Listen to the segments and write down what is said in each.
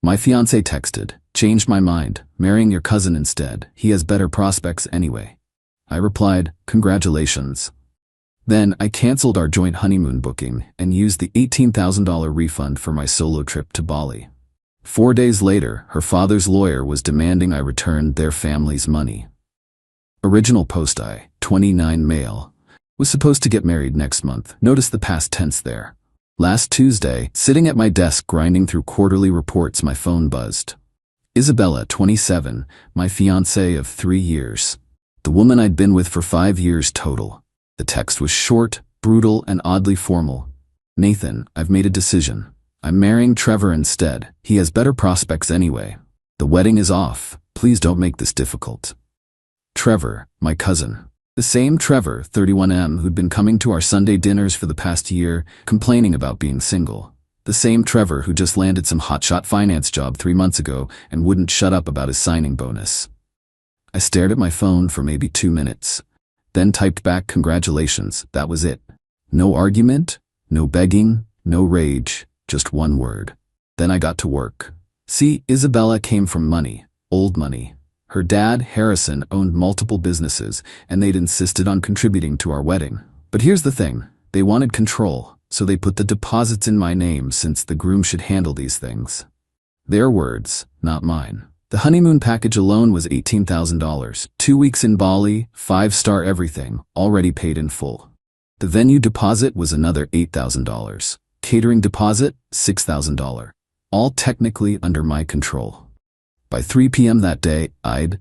My fiancé texted, "Changed my mind, marrying your cousin instead. He has better prospects anyway." I replied, "Congratulations." Then I canceled our joint honeymoon booking and used the $18,000 refund for my solo trip to Bali. 4 days later, her father's lawyer was demanding I returned their family's money. Original post: I, 29 male, was supposed to get married next month. Notice the past tense there. Last Tuesday, sitting at my desk grinding through quarterly reports, my phone buzzed. Isabella, 27, my fiancée of 3 years. The woman I'd been with for 5 years total. The text was short, brutal, and oddly formal. "Nathan, I've made a decision. I'm marrying Trevor instead. He has better prospects anyway. The wedding is off. Please don't make this difficult." Trevor, my cousin. The same Trevor, 31M, who'd been coming to our Sunday dinners for the past year, complaining about being single. The same Trevor who just landed some hotshot finance job 3 months ago and wouldn't shut up about his signing bonus. I stared at my phone for maybe 2 minutes. Then typed back, "Congratulations." That was it. No argument, no begging, no rage, just one word. Then I got to work. See, Isabella came from money, old money. Her dad, Harrison, owned multiple businesses, and they'd insisted on contributing to our wedding. But here's the thing, they wanted control, so they put the deposits in my name since the groom should handle these things. Their words, not mine. The honeymoon package alone was $18,000, 2 weeks in Bali, 5-star everything, already paid in full. The venue deposit was another $8,000. Catering deposit, $6,000. All technically under my control. By 3 p.m. that day, I'd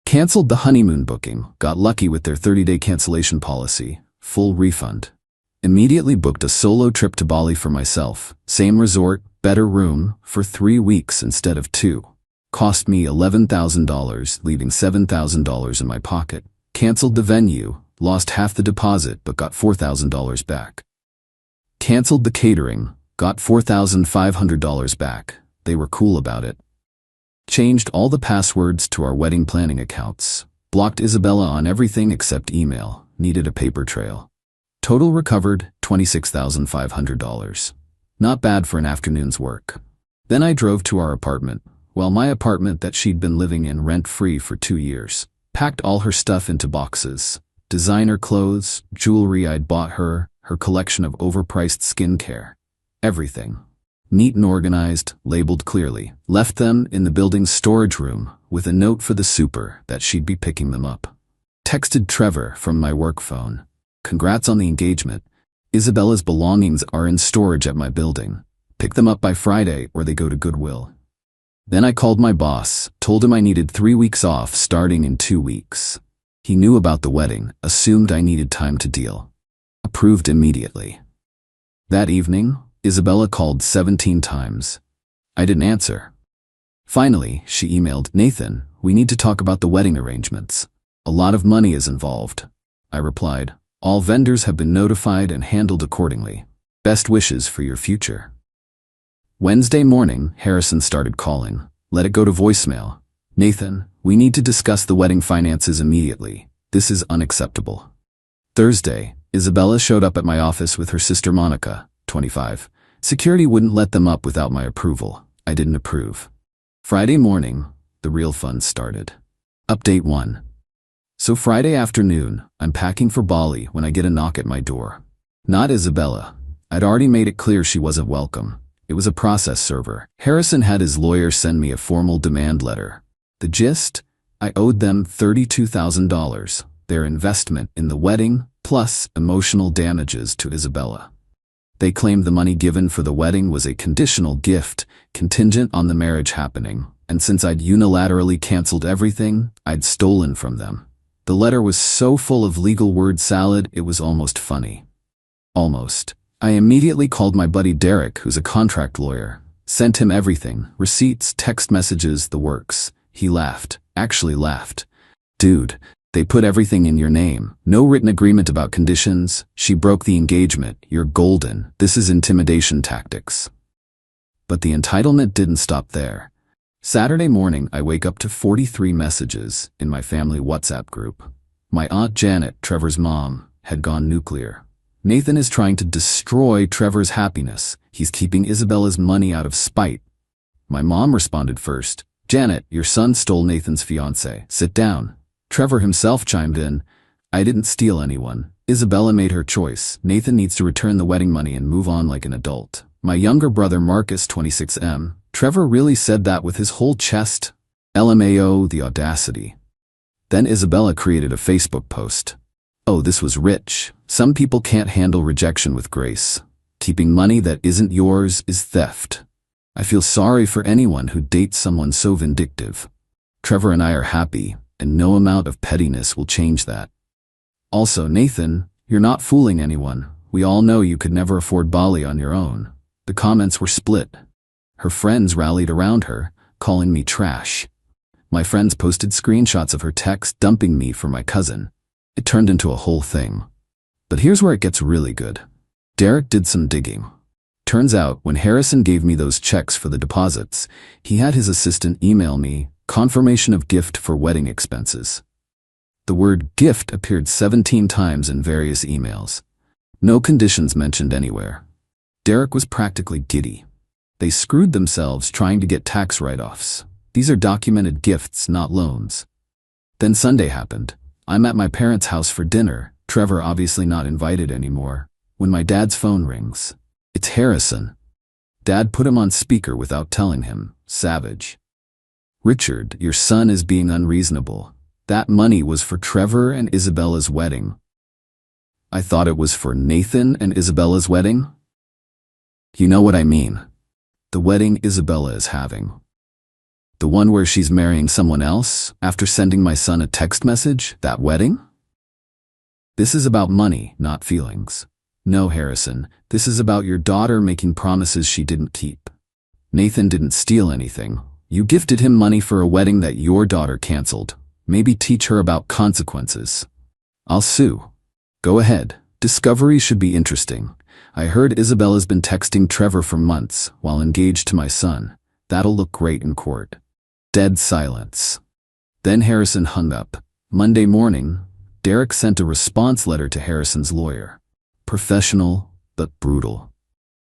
canceled the honeymoon booking, got lucky with their 30-day cancellation policy, full refund. Immediately booked a solo trip to Bali for myself, same resort, better room, for 3 weeks instead of 2. Cost me $11,000, leaving $7,000 in my pocket. Canceled the venue, lost half the deposit but got $4,000 back. Canceled the catering, got $4,500 back. They were cool about it. Changed all the passwords to our wedding planning accounts. Blocked Isabella on everything except email. Needed a paper trail. Total recovered, $26,500. Not bad for an afternoon's work. Then I drove to our apartment. Well, my apartment that she'd been living in rent-free for 2 years. Packed all her stuff into boxes. Designer clothes, jewelry I'd bought her, her collection of overpriced skincare. Everything. Neat and organized, labeled clearly. Left them in the building's storage room with a note for the super that she'd be picking them up. Texted Trevor from my work phone. "Congrats on the engagement. Isabella's belongings are in storage at my building. Pick them up by Friday or they go to Goodwill." Then I called my boss, told him I needed 3 weeks off starting in 2 weeks. He knew about the wedding, assumed I needed time to deal. Approved immediately. That evening, Isabella called 17 times. I didn't answer. Finally, she emailed, "Nathan, we need to talk about the wedding arrangements. A lot of money is involved." I replied, "All vendors have been notified and handled accordingly. Best wishes for your future." Wednesday morning, Harrison started calling. Let it go to voicemail. "Nathan, we need to discuss the wedding finances immediately. This is unacceptable." Thursday, Isabella showed up at my office with her sister Monica, 25. Security wouldn't let them up without my approval. I didn't approve. Friday morning, the real fun started. Update 1. So Friday afternoon, I'm packing for Bali when I get a knock at my door. Not Isabella. I'd already made it clear she wasn't welcome. It was a process server. Harrison had his lawyer send me a formal demand letter. The gist? I owed them $32,000, their investment in the wedding, plus emotional damages to Isabella. They claimed the money given for the wedding was a conditional gift, contingent on the marriage happening, and since I'd unilaterally canceled everything, I'd stolen from them. The letter was so full of legal word salad, it was almost funny. Almost. I immediately called my buddy Derek, who's a contract lawyer. Sent him everything, receipts, text messages, the works. He laughed, actually laughed. "Dude, they put everything in your name. No written agreement about conditions. She broke the engagement. You're golden. This is intimidation tactics." But the entitlement didn't stop there. Saturday morning, I wake up to 43 messages in my family WhatsApp group. My Aunt Janet, Trevor's mom, had gone nuclear. Nathan is trying to destroy Trevor's happiness. He's keeping Isabella's money out of spite. My mom responded first. Janet, your son stole Nathan's fiancée. Sit down. Trevor himself chimed in. I didn't steal anyone. Isabella made her choice. Nathan needs to return the wedding money and move on like an adult. My younger brother Marcus, 26M. Trevor really said that with his whole chest. LMAO, the audacity. Then Isabella created a Facebook post. Oh, this was rich. Some people can't handle rejection with grace. Keeping money that isn't yours is theft. I feel sorry for anyone who dates someone so vindictive. Trevor and I are happy, and no amount of pettiness will change that. Also, Nathan, you're not fooling anyone. We all know you could never afford Bali on your own. The comments were split. Her friends rallied around her, calling me trash. My friends posted screenshots of her text dumping me for my cousin. It turned into a whole thing. But here's where it gets really good. Derek did some digging. Turns out, when Harrison gave me those checks for the deposits, he had his assistant email me, confirmation of gift for wedding expenses. The word gift appeared 17 times in various emails. No conditions mentioned anywhere. Derek was practically giddy. They screwed themselves trying to get tax write-offs. These are documented gifts, not loans. Then Sunday happened. I'm at my parents' house for dinner, Trevor obviously not invited anymore, when my dad's phone rings. It's Harrison. Dad put him on speaker without telling him. Savage. Richard, your son is being unreasonable. That money was for Trevor and Isabella's wedding. I thought it was for Nathan and Isabella's wedding? You know what I mean. The wedding Isabella is having. The one where she's marrying someone else after sending my son a text message, that wedding? This is about money, not feelings. No, Harrison, this is about your daughter making promises she didn't keep. Nathan didn't steal anything. You gifted him money for a wedding that your daughter canceled. Maybe teach her about consequences. I'll sue. Go ahead. Discovery should be interesting. I heard Isabella's been texting Trevor for months while engaged to my son. That'll look great in court. Dead silence. Then Harrison hung up. Monday morning, Derek sent a response letter to Harrison's lawyer. Professional, but brutal.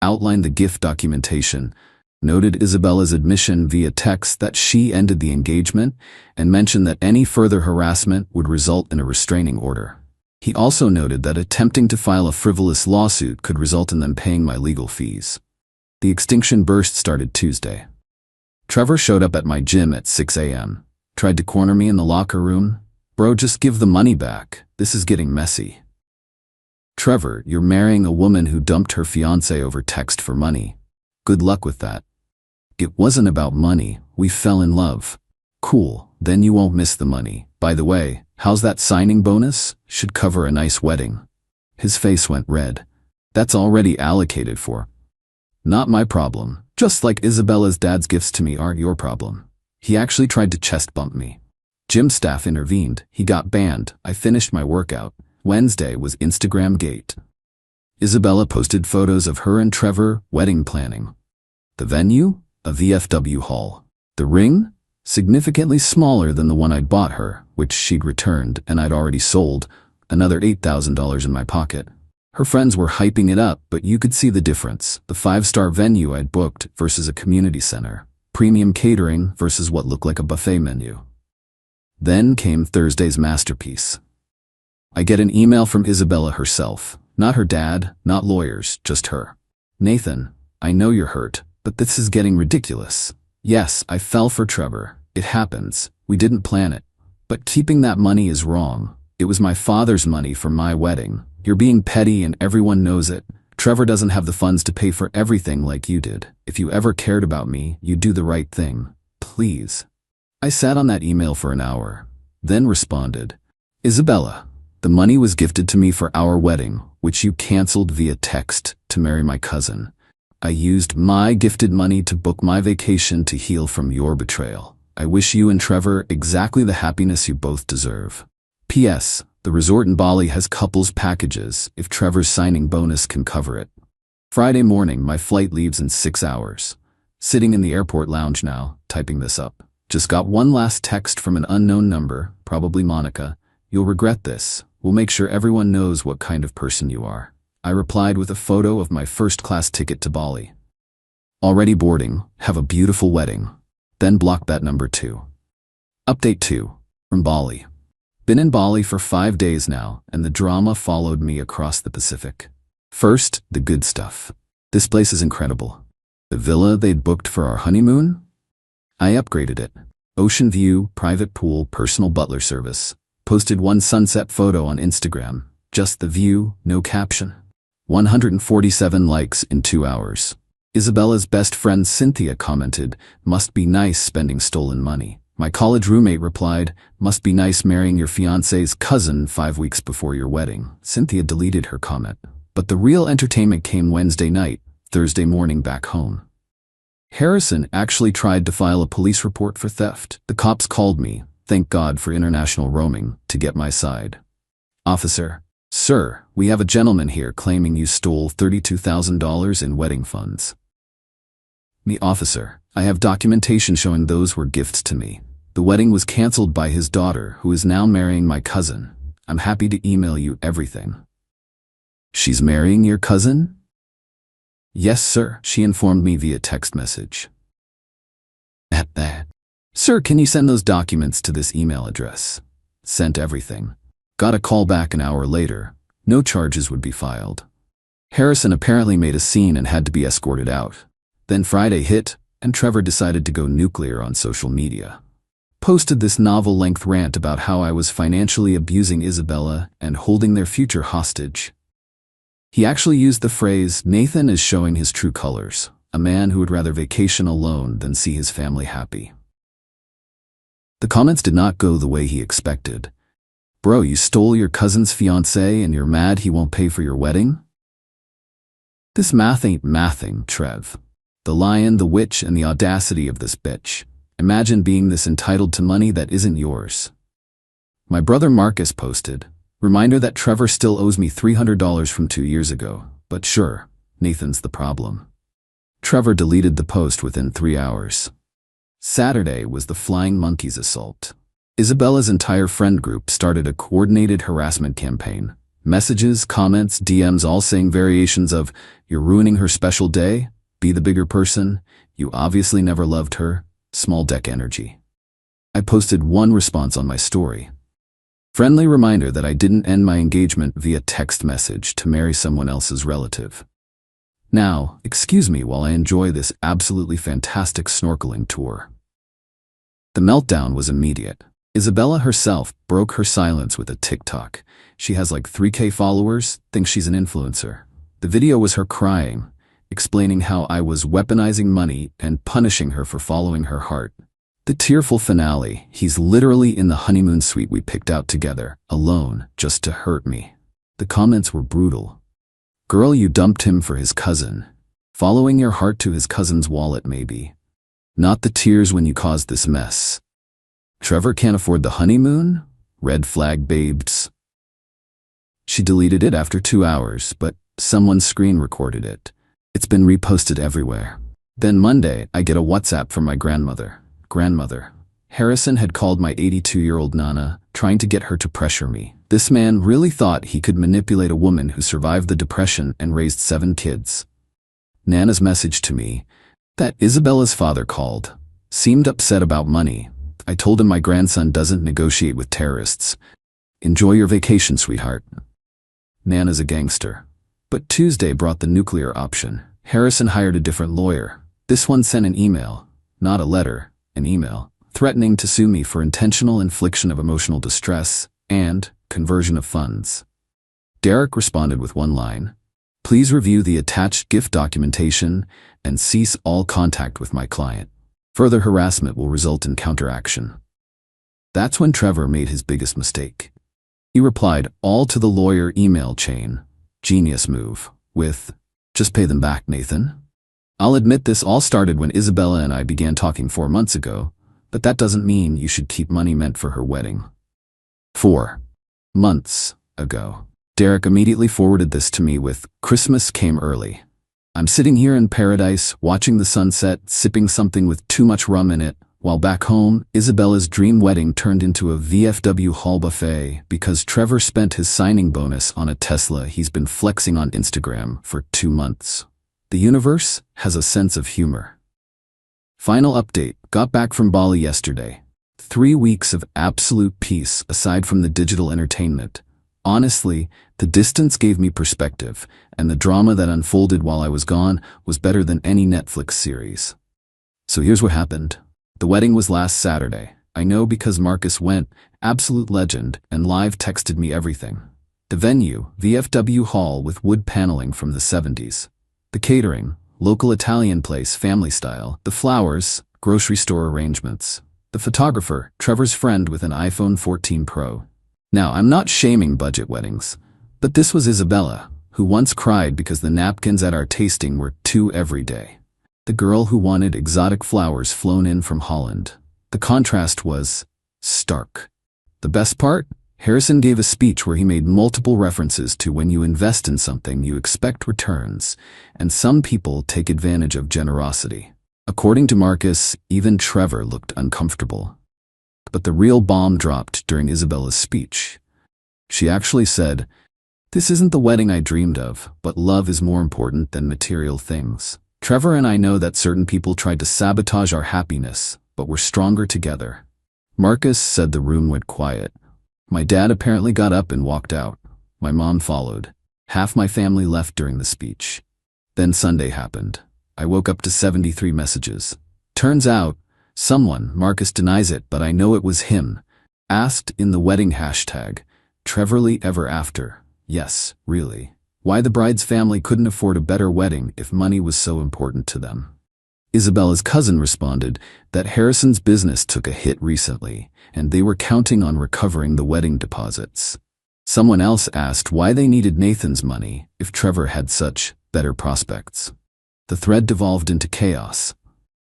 Outlined the gift documentation, noted Isabella's admission via text that she ended the engagement, and mentioned that any further harassment would result in a restraining order. He also noted that attempting to file a frivolous lawsuit could result in them paying my legal fees. The extinction burst started Tuesday. Trevor showed up at my gym at 6 a.m. Tried to corner me in the locker room. Bro, just give the money back. This is getting messy. Trevor, you're marrying a woman who dumped her fiancé over text for money. Good luck with that. It wasn't about money. We fell in love. Cool, then you won't miss the money. By the way, how's that signing bonus? Should cover a nice wedding. His face went red. That's already allocated for. Not my problem. Just like Isabella's dad's gifts to me aren't your problem. He actually tried to chest bump me. Gym staff intervened. He got banned. I finished my workout. Wednesday was Instagram gate. Isabella posted photos of her and Trevor wedding planning. The venue? A VFW hall. The ring? Significantly smaller than the one I'd bought her, which she'd returned and I'd already sold, another $8,000 in my pocket. Her friends were hyping it up, but you could see the difference. The 5-star venue I'd booked versus a community center. Premium catering versus what looked like a buffet menu. Then came Thursday's masterpiece. I get an email from Isabella herself. Not her dad, not lawyers, just her. Nathan, I know you're hurt, but this is getting ridiculous. Yes, I fell for Trevor. It happens. We didn't plan it. But keeping that money is wrong. It was my father's money for my wedding. You're being petty and everyone knows it. Trevor doesn't have the funds to pay for everything like you did. If you ever cared about me, you'd do the right thing. Please. I sat on that email for an hour, then responded. Isabella, the money was gifted to me for our wedding, which you canceled via text to marry my cousin. I used my gifted money to book my vacation to heal from your betrayal. I wish you and Trevor exactly the happiness you both deserve. P.S. The resort in Bali has couples packages if Trevor's signing bonus can cover it. Friday morning, my flight leaves in 6 hours. Sitting in the airport lounge now, typing this up. Just got one last text from an unknown number, probably Monica. You'll regret this. We'll make sure everyone knows what kind of person you are. I replied with a photo of my first-class ticket to Bali. Already boarding. Have a beautiful wedding. Then block that number 2. Update 2. From Bali. Been in Bali for 5 days now, and the drama followed me across the Pacific. First, the good stuff. This place is incredible. The villa they'd booked for our honeymoon? I upgraded it. Ocean view, private pool, personal butler service. Posted one sunset photo on Instagram. Just the view, no caption. 147 likes in 2 hours. Isabella's best friend Cynthia commented, "Must be nice spending stolen money." My college roommate replied, "Must be nice marrying your fiancé's cousin 5 weeks before your wedding." Cynthia deleted her comment. But the real entertainment came Wednesday night, Thursday morning back home. Harrison actually tried to file a police report for theft. The cops called me, thank God for international roaming, to get my side. "Officer, sir, we have a gentleman here claiming you stole $32,000 in wedding funds." Me, "Officer, I have documentation showing those were gifts to me. The wedding was canceled by his daughter, who is now marrying my cousin. I'm happy to email you everything." "She's marrying your cousin?" "Yes, sir," she informed me via text message. At that, "Sir, can you send those documents to this email address?" Sent everything. Got a call back an hour later. No charges would be filed. Harrison apparently made a scene and had to be escorted out. Then Friday hit, and Trevor decided to go nuclear on social media. Posted this novel-length rant about how I was financially abusing Isabella and holding their future hostage. He actually used the phrase, "Nathan is showing his true colors, a man who would rather vacation alone than see his family happy." The comments did not go the way he expected. "Bro, you stole your cousin's fiancé and you're mad he won't pay for your wedding? This math ain't mathing, Trev. The lion, the witch, and the audacity of this bitch. Imagine being this entitled to money that isn't yours." My brother Marcus posted, "Reminder that Trevor still owes me $300 from 2 years ago, but sure, Nathan's the problem." Trevor deleted the post within 3 hours. Saturday was the Flying Monkeys assault. Isabella's entire friend group started a coordinated harassment campaign. Messages, comments, DMs all saying variations of, "You're ruining her special day," "Be the bigger person," "You obviously never loved her," "Small deck energy." I posted one response on my story. "Friendly reminder that I didn't end my engagement via text message to marry someone else's relative. Now, excuse me while I enjoy this absolutely fantastic snorkeling tour." The meltdown was immediate. Isabella herself broke her silence with a TikTok. She has like 3K followers, thinks she's an influencer. The video was her crying, explaining how I was weaponizing money and punishing her for following her heart. The tearful finale, "He's literally in the honeymoon suite we picked out together, alone, just to hurt me." The comments were brutal. "Girl, you dumped him for his cousin. Following your heart to his cousin's wallet maybe. Not the tears when you caused this mess. Trevor can't afford the honeymoon? Red flag babes." She deleted it after 2 hours, but someone screen recorded it. It's been reposted everywhere. Then Monday, I get a WhatsApp from my grandmother. "Grandmother, Harrison had called my 82-year-old Nana, trying to get her to pressure me. This man really thought he could manipulate a woman who survived the depression and raised 7 kids. Nana's message to me, that Isabella's father called. Seemed upset about money. I told him my grandson doesn't negotiate with terrorists. Enjoy your vacation, sweetheart. Nana's a gangster." But Tuesday brought the nuclear option. Harrison hired a different lawyer. This one sent an email, not a letter, an email, threatening to sue me for intentional infliction of emotional distress and conversion of funds. Derek responded with one line, "Please review the attached gift documentation and cease all contact with my client. Further harassment will result in counteraction." That's when Trevor made his biggest mistake. He replied all to the lawyer email chain, genius move, with, "Just pay them back, Nathan." I'll admit this all started when Isabella and I began talking 4 months ago, but that doesn't mean you should keep money meant for her wedding. 4 months ago. Derek immediately forwarded this to me with, "Christmas came early. I'm sitting here in paradise, watching the sunset, sipping something with too much rum in it, while back home, Isabella's dream wedding turned into a VFW hall buffet because Trevor spent his signing bonus on a Tesla he's been flexing on Instagram for 2 months. The universe has a sense of humor. Final update. Got back from Bali yesterday. 3 weeks of absolute peace aside from the digital entertainment. Honestly, the distance gave me perspective, and the drama that unfolded while I was gone was better than any Netflix series. So here's what happened. The wedding was last Saturday. I know because Marcus went, absolute legend, and live texted me everything. The venue, VFW Hall with wood paneling from the 70s. The catering, local Italian place, family style. The flowers, grocery store arrangements. The photographer, Trevor's friend with an iPhone 14 Pro. Now, I'm not shaming budget weddings, but this was Isabella, who once cried because the napkins at our tasting were too everyday. The girl who wanted exotic flowers flown in from Holland. The contrast was stark. The best part? Harrison gave a speech where he made multiple references to when you invest in something, you expect returns, and some people take advantage of generosity. According to Marcus, even Trevor looked uncomfortable. But the real bomb dropped during Isabella's speech. She actually said, "This isn't the wedding I dreamed of, but love is more important than material things. Trevor and I know that certain people tried to sabotage our happiness, but we're stronger together." Marcus said the room went quiet. My dad apparently got up and walked out. My mom followed. Half my family left during the speech. Then Sunday happened. I woke up to 73 messages. Turns out, someone, Marcus denies it, but I know it was him, asked in the wedding hashtag, Trevorly ever after. Yes, really. Why the bride's family couldn't afford a better wedding if money was so important to them. Isabella's cousin responded that Harrison's business took a hit recently, and they were counting on recovering the wedding deposits. Someone else asked why they needed Nathan's money if Trevor had such better prospects. The thread devolved into chaos.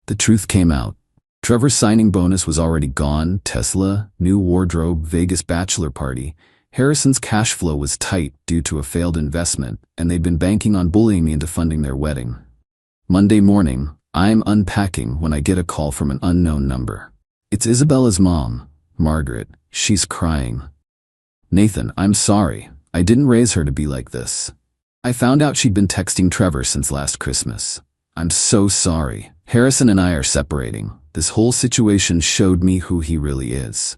The truth came out. Trevor's signing bonus was already gone, Tesla, new wardrobe, Vegas bachelor party. Harrison's cash flow was tight due to a failed investment, and they'd been banking on bullying me into funding their wedding. Monday morning, I'm unpacking when I get a call from an unknown number. It's Isabella's mom, Margaret. She's crying. "Nathan, I'm sorry. I didn't raise her to be like this. I found out she'd been texting Trevor since last Christmas. I'm so sorry. Harrison and I are separating. This whole situation showed me who he really is."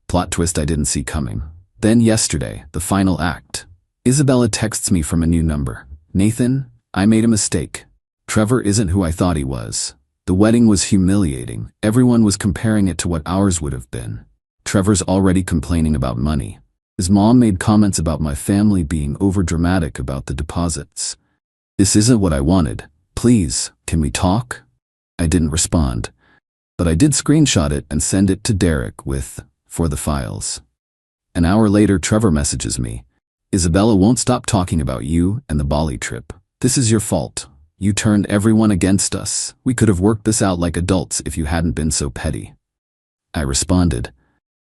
Plot twist I didn't see coming. Then yesterday, the final act. Isabella texts me from a new number. "Nathan, I made a mistake. Trevor isn't who I thought he was. The wedding was humiliating. Everyone was comparing it to what ours would have been. Trevor's already complaining about money. His mom made comments about my family being overdramatic about the deposits. This isn't what I wanted. Please, can we talk?" I didn't respond, but I did screenshot it and send it to Derek with, "For the files." An hour later, Trevor messages me. "Isabella won't stop talking about you and the Bali trip. This is your fault. You turned everyone against us. We could have worked this out like adults if you hadn't been so petty." I responded,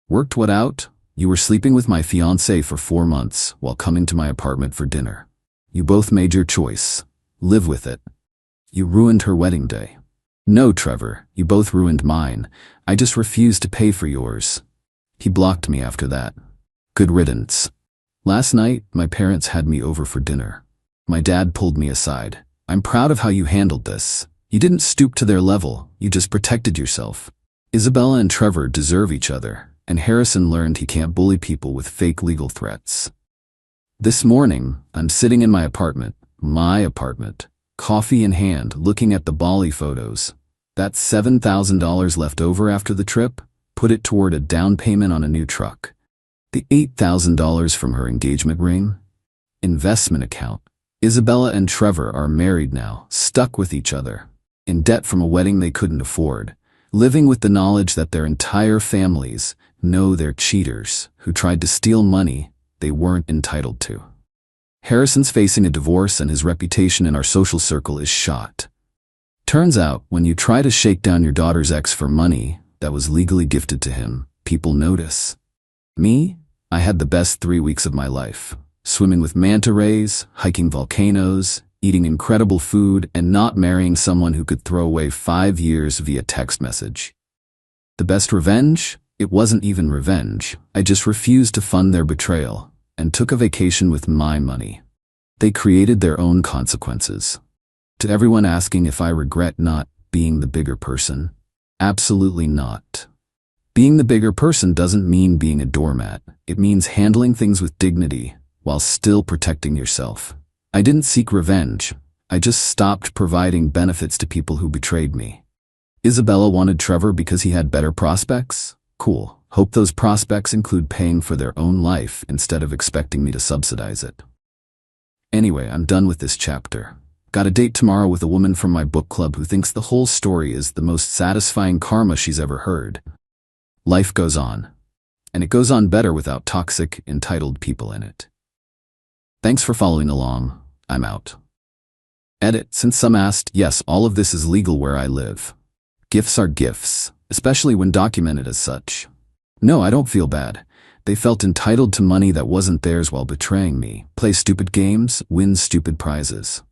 "Worked what out? You were sleeping with my fiancée for 4 months while coming to my apartment for dinner. You both made your choice. Live with it. You ruined her wedding day." "No, Trevor, you both ruined mine. I just refused to pay for yours." He blocked me after that. Good riddance. Last night, my parents had me over for dinner. My dad pulled me aside. "I'm proud of how you handled this. You didn't stoop to their level, you just protected yourself. Isabella and Trevor deserve each other, and Harrison learned he can't bully people with fake legal threats." This morning, I'm sitting in my apartment, coffee in hand, looking at the Bali photos. That $7,000 left over after the trip, put it toward a down payment on a new truck. The $8,000 from her engagement ring? Investment account. Isabella and Trevor are married now, stuck with each other, in debt from a wedding they couldn't afford, living with the knowledge that their entire families know they're cheaters who tried to steal money they weren't entitled to. Harrison's facing a divorce and his reputation in our social circle is shot. Turns out, when you try to shake down your daughter's ex for money that was legally gifted to him, people notice. Me? I had the best 3 weeks of my life. Swimming with manta rays, hiking volcanoes, eating incredible food, and not marrying someone who could throw away 5 years via text message. The best revenge? It wasn't even revenge. I just refused to fund their betrayal, and took a vacation with my money. They created their own consequences. To everyone asking if I regret not being the bigger person, absolutely not. Being the bigger person doesn't mean being a doormat. It means handling things with dignity while still protecting yourself. I didn't seek revenge. I just stopped providing benefits to people who betrayed me. Isabella wanted Trevor because he had better prospects? Cool. Hope those prospects include paying for their own life instead of expecting me to subsidize it. Anyway, I'm done with this chapter. Got a date tomorrow with a woman from my book club who thinks the whole story is the most satisfying karma she's ever heard. Life goes on. And it goes on better without toxic, entitled people in it. Thanks for following along. I'm out. Edit. Since some asked, yes, all of this is legal where I live. Gifts are gifts, especially when documented as such. No, I don't feel bad. They felt entitled to money that wasn't theirs while betraying me. Play stupid games, win stupid prizes.